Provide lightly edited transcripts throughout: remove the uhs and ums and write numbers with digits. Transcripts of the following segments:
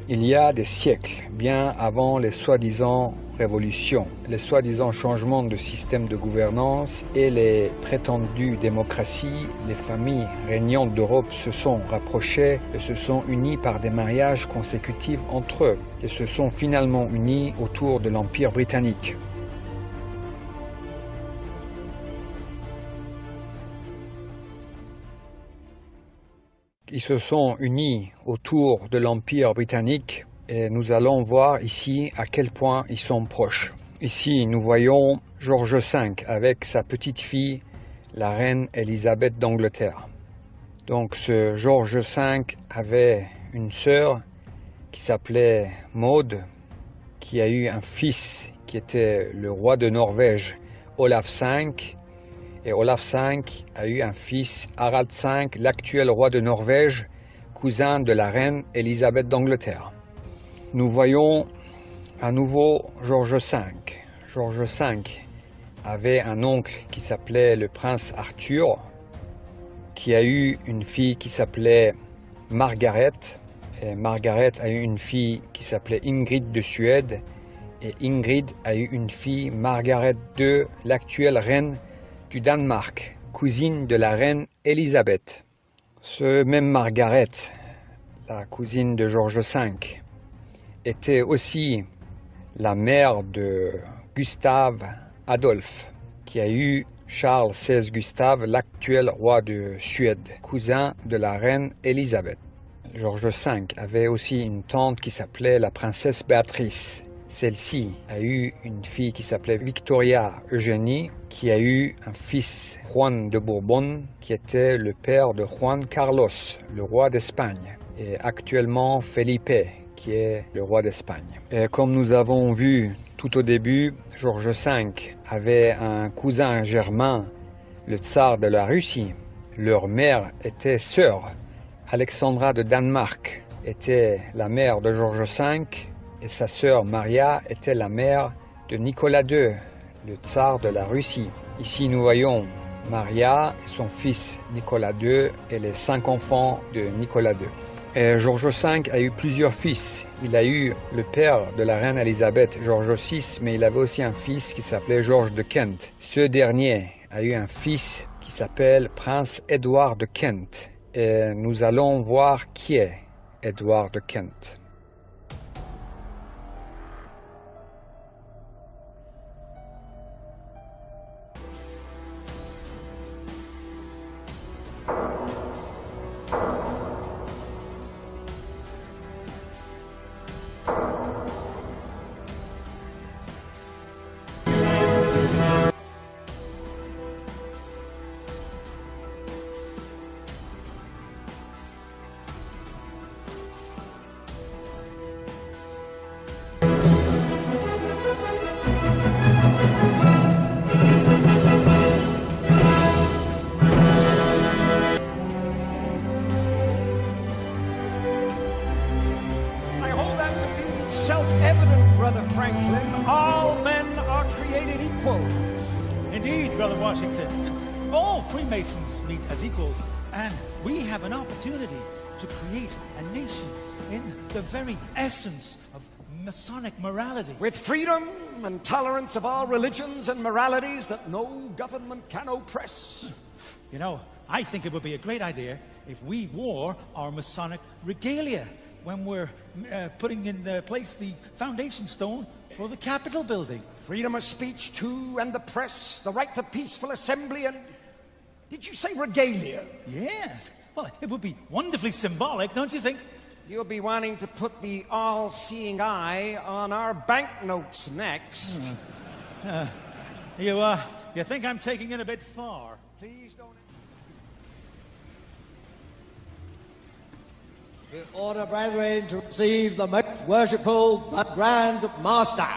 Il y a des siècles, bien avant les soi-disant révolutions, les soi-disant changements de système de gouvernance et les prétendues démocraties, les familles régnantes d'Europe se sont rapprochées et se sont unies par des mariages consécutifs entre eux et se sont finalement unies autour de l'Empire britannique. Ils se sont unis autour de l'Empire britannique et nous allons voir ici à quel point ils sont proches. Ici, nous voyons George V avec sa petite-fille, la reine Élisabeth d'Angleterre. Donc ce George V avait une sœur qui s'appelait Maud, qui a eu un fils qui était le roi de Norvège, Olaf V. Et Olaf V a eu un fils, Harald V, l'actuel roi de Norvège, cousin de la reine Élisabeth d'Angleterre. Nous voyons à nouveau George V. George V avait un oncle qui s'appelait le prince Arthur, qui a eu une fille qui s'appelait Margaret. Et Margaret a eu une fille qui s'appelait Ingrid de Suède. Et Ingrid a eu une fille, Margaret II, l'actuelle reine du Danemark, cousine de la reine Élisabeth. Ce même Margaret, la cousine de George V, était aussi la mère de Gustave Adolphe, qui a eu Charles XVI Gustave, l'actuel roi de Suède, cousin de la reine Élisabeth. George V avait aussi une tante qui s'appelait la princesse Béatrice. Celle-ci a eu une fille qui s'appelait Victoria Eugénie, qui a eu un fils, Juan de Bourbon, qui était le père de Juan Carlos, le roi d'Espagne, et actuellement Felipe, qui est le roi d'Espagne. Et comme nous avons vu tout au début, George V avait un cousin germain, le tsar de la Russie. Leur mère était sœur. Alexandra de Danemark était la mère de George V, et sa sœur Maria était la mère de Nicolas II, le tsar de la Russie. Ici, nous voyons Maria et son fils Nicolas II et les 5 enfants de Nicolas II. Et George V a eu plusieurs fils. Il a eu le père de la reine Élisabeth, George VI, mais il avait aussi un fils qui s'appelait George de Kent. Ce dernier a eu un fils qui s'appelle Prince Édouard de Kent. Et nous allons voir qui est Édouard de Kent. Self-evident, Brother Franklin, all men are created equal. Indeed, Brother Washington, all Freemasons meet as equals, and we have an opportunity to create a nation in the very essence of Masonic morality. With freedom and tolerance of all religions and moralities that no government can oppress. You know, I think it would be a great idea if we wore our Masonic regalia when we're putting in place the foundation stone for the Capitol building. Freedom of speech, too, and the press, the right to peaceful assembly, and... Did you say regalia? Yes. Well, it would be wonderfully symbolic, don't you think? You'll be wanting to put the all-seeing eye on our banknotes next. You think I'm taking it a bit far? Please don't... To order, brethren, to receive the most worshipful, the Grand Master.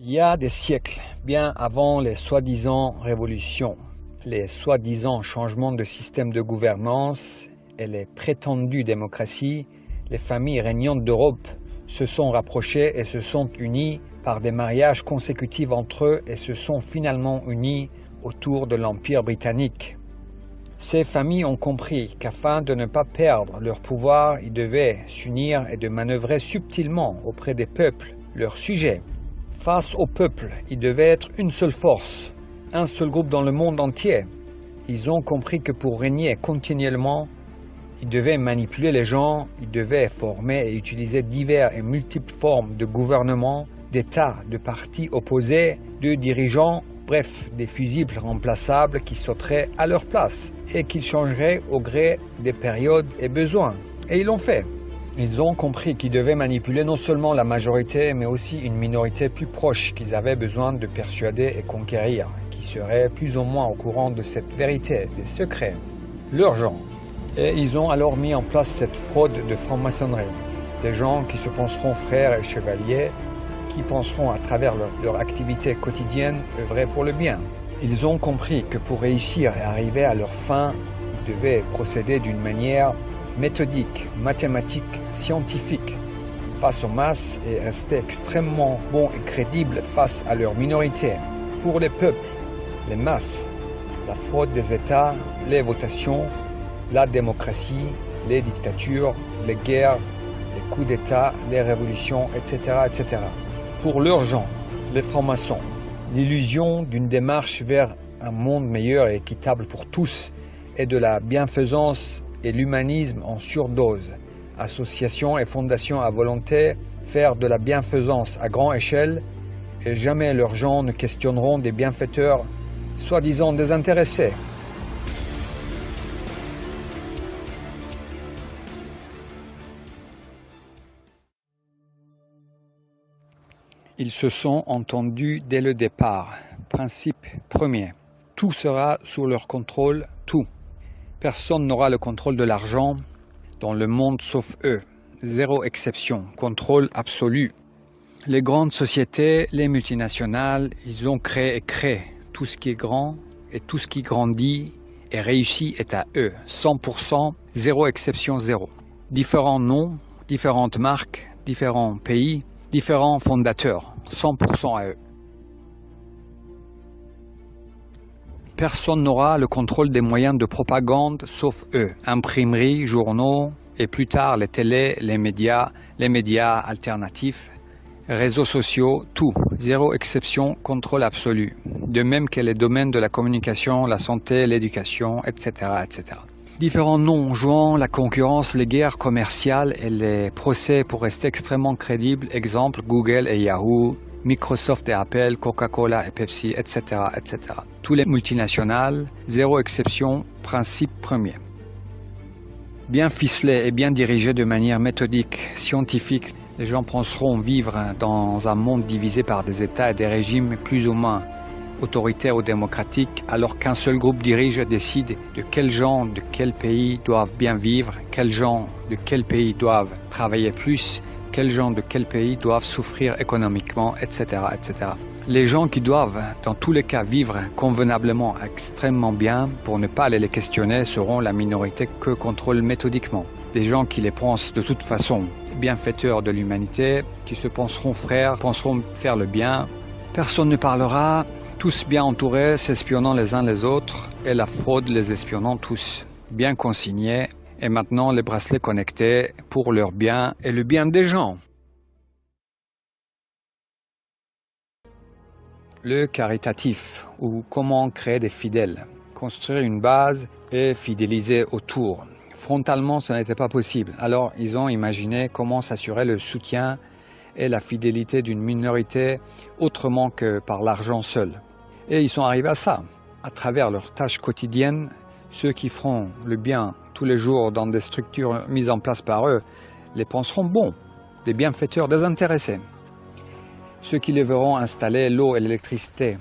Il y a des siècles, bien avant les soi-disant révolutions, les soi-disant changements de système de gouvernance et les prétendues démocraties, les familles régnantes d'Europe se sont rapprochées et se sont unies par des mariages consécutifs entre eux et se sont finalement unies autour de l'Empire britannique. Ces familles ont compris qu'afin de ne pas perdre leur pouvoir, ils devaient s'unir et de manœuvrer subtilement auprès des peuples leurs sujets. Face au peuple, ils devaient être une seule force, un seul groupe dans le monde entier. Ils ont compris que pour régner continuellement, ils devaient manipuler les gens, ils devaient former et utiliser diverses et multiples formes de gouvernement, d'États, de partis opposés, de dirigeants, bref, des fusibles remplaçables qui sauteraient à leur place et qu'ils changeraient au gré des périodes et besoins. Et ils l'ont fait. Ils ont compris qu'ils devaient manipuler non seulement la majorité, mais aussi une minorité plus proche qu'ils avaient besoin de persuader et conquérir, qui serait plus ou moins au courant de cette vérité, des secrets, leurs gens. Et ils ont alors mis en place cette fraude de franc-maçonnerie. Des gens qui se penseront frères et chevaliers, qui penseront à travers leur activité quotidienne œuvrer pour le bien. Ils ont compris que pour réussir et arriver à leur fin, ils devaient procéder d'une manière méthodique, mathématique, scientifique, face aux masses et rester extrêmement bons et crédibles face à leur minorité. Pour les peuples, les masses, la fraude des États, les votations, la démocratie, les dictatures, les guerres, les coups d'État, les révolutions, etc., etc. Pour leurs gens, les francs-maçons, l'illusion d'une démarche vers un monde meilleur et équitable pour tous et de la bienfaisance et l'humanisme en surdose, associations et fondations à volonté, faire de la bienfaisance à grande échelle, et jamais leurs gens ne questionneront des bienfaiteurs soi-disant désintéressés. Ils se sont entendus dès le départ. Principe premier. Tout sera sous leur contrôle, tout. Personne n'aura le contrôle de l'argent dans le monde sauf eux. Zéro exception. Contrôle absolu. Les grandes sociétés, les multinationales, ils ont créé et créent. Tout ce qui est grand et tout ce qui grandit et réussit est à eux. 100%, zéro exception, zéro. Différents noms, différentes marques, différents pays, différents fondateurs. 100% à eux. Personne n'aura le contrôle des moyens de propagande sauf eux. Imprimeries, journaux et plus tard les télés, les médias alternatifs, réseaux sociaux, tout. Zéro exception, contrôle absolu. De même que les domaines de la communication, la santé, l'éducation, etc., etc. Différents noms jouant la concurrence, les guerres commerciales et les procès pour rester extrêmement crédibles. Exemple, Google et Yahoo, Microsoft et Apple, Coca-Cola et Pepsi, etc., etc. Tous les multinationales, zéro exception, principe premier. Bien ficelés et bien dirigés de manière méthodique, scientifique, les gens penseront vivre dans un monde divisé par des États et des régimes plus ou moins autoritaires ou démocratiques, alors qu'un seul groupe dirige et décide de quels gens de quel pays doivent bien vivre, quels gens de quel pays doivent travailler plus, quels gens de quel pays doivent souffrir économiquement, etc., etc. Les gens qui doivent, dans tous les cas, vivre convenablement, extrêmement bien, pour ne pas aller les questionner, seront la minorité que contrôlent méthodiquement. Les gens qui les pensent de toute façon bienfaiteurs de l'humanité, qui se penseront frères, penseront faire le bien. Personne ne parlera, tous bien entourés, s'espionnant les uns les autres, et la fraude les espionnant tous, bien consignés. Et maintenant, les bracelets connectés pour leur bien et le bien des gens. Le caritatif, ou comment créer des fidèles. Construire une base et fidéliser autour. Frontalement, ce n'était pas possible. Alors, ils ont imaginé comment s'assurer le soutien et la fidélité d'une minorité autrement que par l'argent seul. Et ils sont arrivés à ça. À travers leurs tâches quotidiennes, ceux qui feront le bien tous les jours dans des structures mises en place par eux les penseront bons, des bienfaiteurs désintéressés. Ceux qui les verront installer l'eau et l'électricité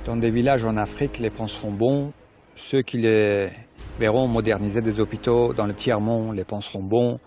dans des villages en Afrique les penseront bons. Ceux qui les verront moderniser des hôpitaux dans le tiers-monde les penseront bons.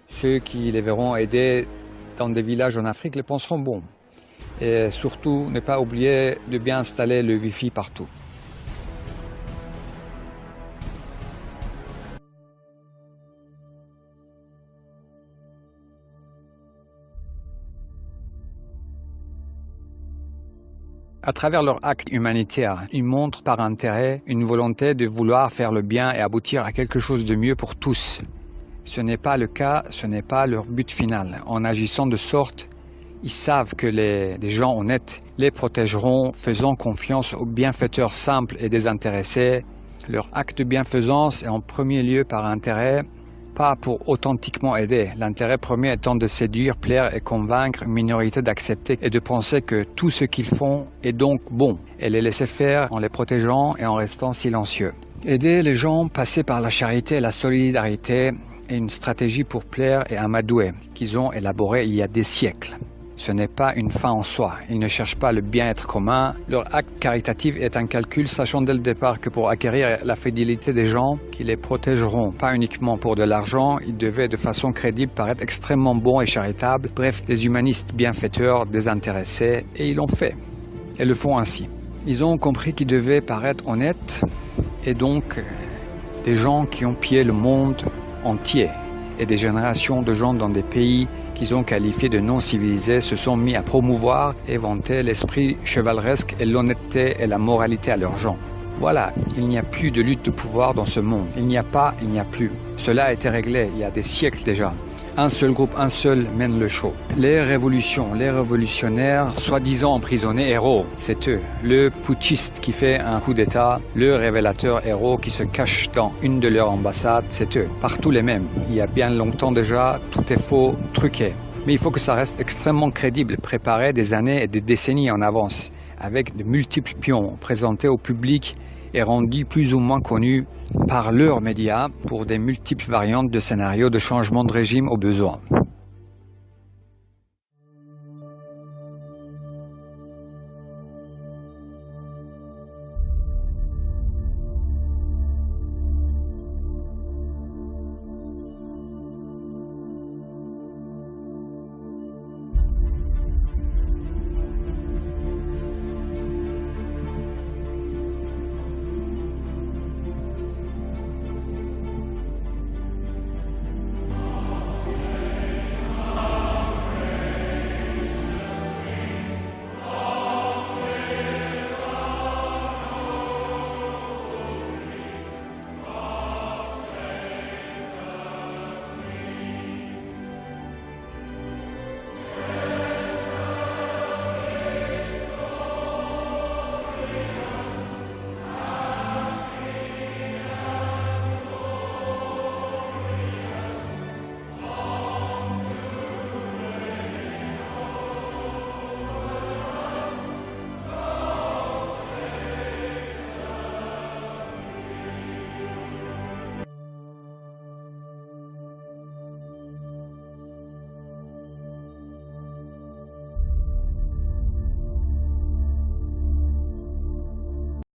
Ceux qui les verront aider dans des villages en Afrique les penseront bons. Et surtout, ne pas oublier de bien installer le Wi-Fi partout. À travers leur acte humanitaire, ils montrent par intérêt une volonté de vouloir faire le bien et aboutir à quelque chose de mieux pour tous. Ce n'est pas le cas, ce n'est pas leur but final. En agissant de sorte, ils savent que les gens honnêtes les protégeront, faisant confiance aux bienfaiteurs simples et désintéressés. Leur acte de bienfaisance est en premier lieu par intérêt, pas pour authentiquement aider. L'intérêt premier étant de séduire, plaire et convaincre une minorité d'accepter et de penser que tout ce qu'ils font est donc bon, et les laisser faire en les protégeant et en restant silencieux. Aider les gens, passer par la charité et la solidarité est une stratégie pour plaire et amadouer qu'ils ont élaborée il y a des siècles. Ce n'est pas une fin en soi, ils ne cherchent pas le bien-être commun. Leur acte caritatif est un calcul, sachant dès le départ que pour acquérir la fidélité des gens, qui les protégeront pas uniquement pour de l'argent, ils devaient de façon crédible paraître extrêmement bons et charitables, bref, des humanistes bienfaiteurs, désintéressés, et ils l'ont fait, et le font ainsi. Ils ont compris qu'ils devaient paraître honnêtes, et donc des gens qui ont pillé le monde entier, et des générations de gens dans des pays qu'ils ont qualifiés de non-civilisés se sont mis à promouvoir et vanter l'esprit chevaleresque et l'honnêteté et la moralité à leurs gens. Voilà, il n'y a plus de lutte de pouvoir dans ce monde. Il n'y a pas, il n'y a plus. Cela a été réglé il y a des siècles déjà. Un seul groupe, un seul mène le show. Les révolutions, les révolutionnaires, soi-disant emprisonnés héros, c'est eux. Le putschiste qui fait un coup d'état, le révélateur héros qui se cache dans une de leurs ambassades, c'est eux. Partout les mêmes. Il y a bien longtemps déjà, tout est faux, truqué. Mais il faut que ça reste extrêmement crédible, préparé des années et des décennies en avance, avec de multiples pions présentés au public et rendus plus ou moins connus par leurs médias pour des multiples variantes de scénarios de changement de régime au besoin.